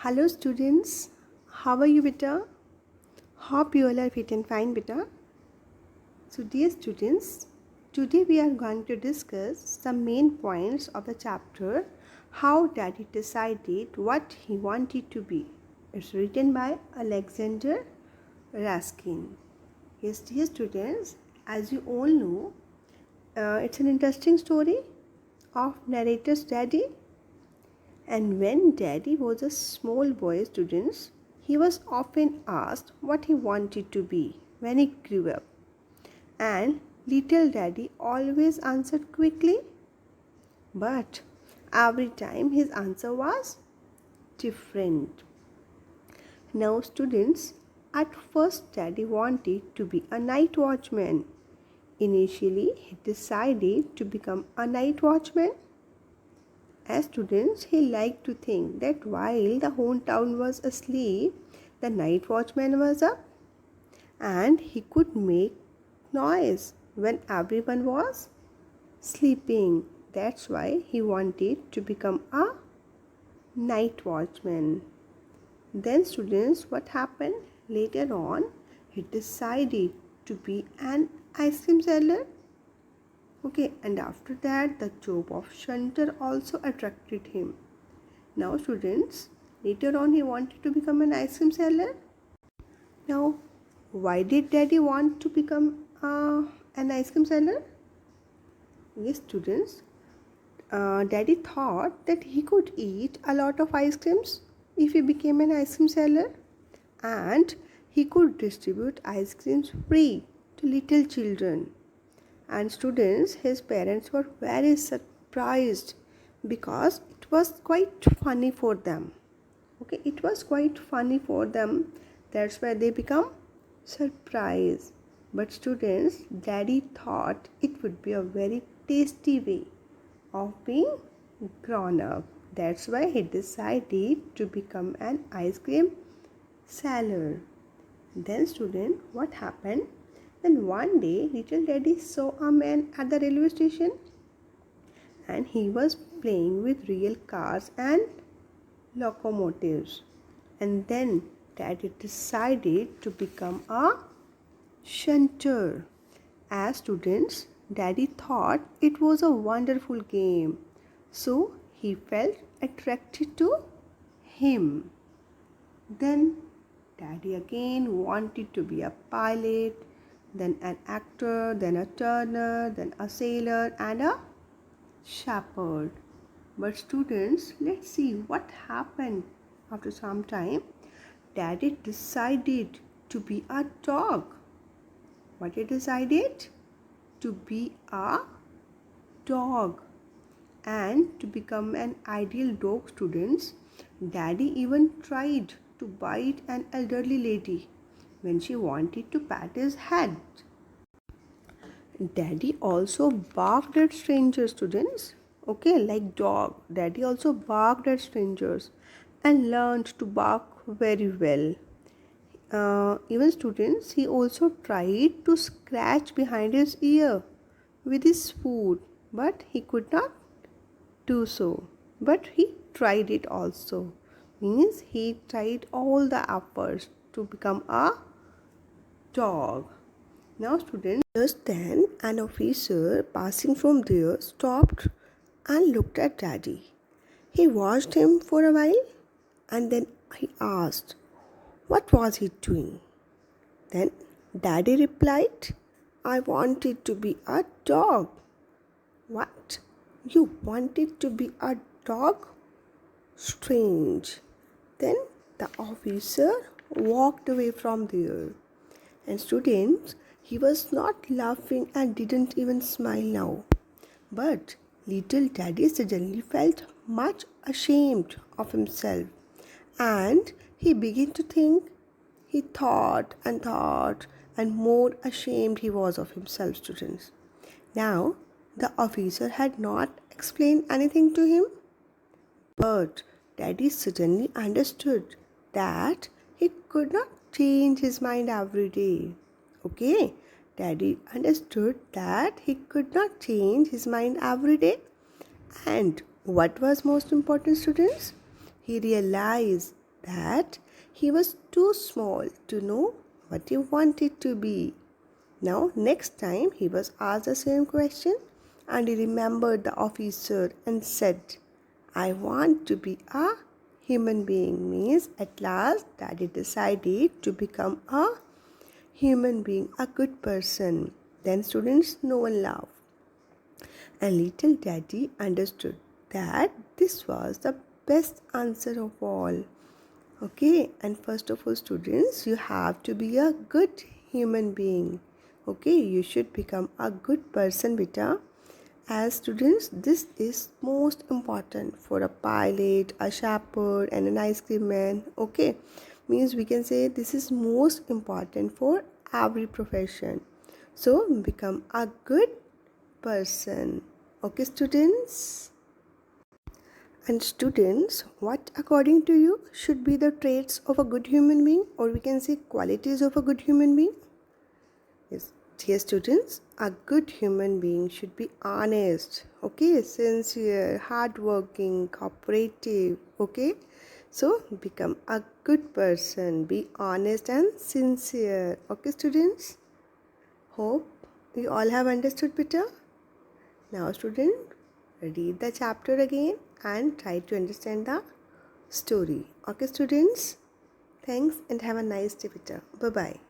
Hello students, how are you beta? Hope you all are fit and fine beta. So dear students, today we are going to discuss some main points of the chapter How Daddy Decided What He Wanted to Be. It's written by Alexander Raskin. Yes dear students, as you all know, it's an interesting story of narrator's daddy. And when Daddy was a small boy, students, he was often asked what he wanted to be when he grew up. And little Daddy always answered quickly, but every time his answer was different. Now, students, at first Daddy wanted to be a night watchman. Initially, he decided to become a night watchman. As students, he liked to think that while the whole town was asleep, the night watchman was up and he could make noise when everyone was sleeping. That's why he wanted to become a night watchman. Then, students, what happened? Later on, he decided to be an ice cream seller. Okay, and after that, the job of shunter also attracted him. Now, students, later on he wanted to become an ice cream seller. Now, why did Daddy want to become an ice cream seller? Yes, students, Daddy thought that he could eat a lot of ice creams if he became an ice cream seller, and he could distribute ice creams free to little children. And students, his parents were very surprised because it was quite funny for them. Okay, it was quite funny for them. That's why they become surprised. But students, Daddy thought it would be a very tasty way of being grown up. That's why he decided to become an ice cream seller. Then, student, what happened? Then one day, little Daddy saw a man at the railway station and he was playing with real cars and locomotives. And then Daddy decided to become a shunter. As students, Daddy thought it was a wonderful game. So he felt attracted to him. Then Daddy again wanted to be a pilot, then an actor, then a turner, then a sailor, and a shepherd. But students, let's see what happened after some time. Daddy decided to be a dog. What he decided? To be a dog. And to become an ideal dog, students, Daddy even tried to bite an elderly lady when she wanted to pat his head. Daddy also barked at strangers, students. Okay, like dog. Daddy also barked at strangers and learned to bark very well. Even students, he also tried to scratch behind his ear with his foot, but he could not do so. But he tried it also. Means he tried all the efforts to become a dog. Now, students, just then an officer passing from there stopped and looked at Daddy. He watched him for a while and then he asked, what was he doing? Then Daddy replied, I wanted to be a dog. What? You wanted to be a dog? Strange. Then the officer walked away from there. And students, he was not laughing and didn't even smile now. But little Daddy suddenly felt much ashamed of himself. And he began to think. He thought, and more ashamed he was of himself, students. Now, the officer had not explained anything to him. But Daddy suddenly understood that he could not change his mind every day. Okay, Daddy understood that he could not change his mind every day. And what was most important, students? He realized that he was too small to know what he wanted to be. Now, next time he was asked the same question and he remembered the officer and said, I want to be a human being. Means at last Daddy decided to become a human being, a good person. Then students, no one laughed. And little Daddy understood that this was the best answer of all. Okay, and first of all, students, you have to be a good human being. Okay, you should become a good person, beta. As students, this is most important for a pilot, a shepherd, and an ice cream man. Okay, means we can say this is most important for every profession. So, become a good person. Okay, students. And students, what according to you should be the traits of a good human being, or we can say qualities of a good human being? Yes, dear students, a good human being should be honest, okay, sincere, hardworking, cooperative, okay. So become a good person, be honest and sincere, okay, students. Hope you all have understood better. Now, student, read the chapter again and try to understand the story. Okay, students? Thanks and have a nice day, Peter. Bye-bye.